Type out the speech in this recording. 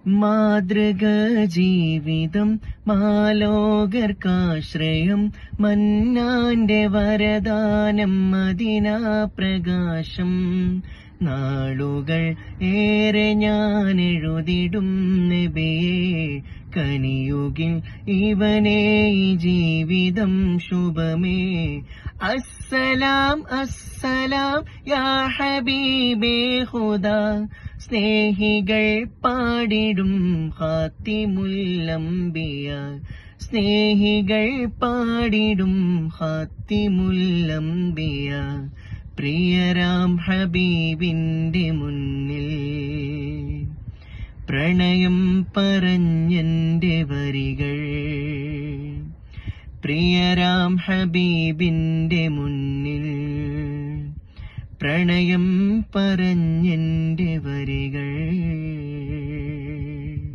മാതൃക ജീവിതം മാലോകർക്കാശ്രയം മന്നാന്റെ വരദാനം മദീനാ പ്രകാശം. നാളുകൾ ഏറെ ഞാൻ എഴുതിടും നബിയേ, കനിയുകിൽ ഇവനേ ഈ ജീവിതം ശുഭമേ. അസ്സലാം അസ്സലാം യാ ഹബീബേ ഖുദാ, സ്നേഹികൾ പാടിടും ഖാത്തിമുൽ അംബിയ. സ്നേഹികൾ പാടിടും ഖാത്തിമുൽ അംബിയ. പ്രിയരാം ഹബീബിന്റെ മുന്നിൽ പ്രണയം പറഞ്ഞെന്റെ വരികൾ. പ്രിയരാം ഹബീബിന്റെ മുന്നിൽ പ്രണയം പറഞ്ഞെന്റെ വരികൾ.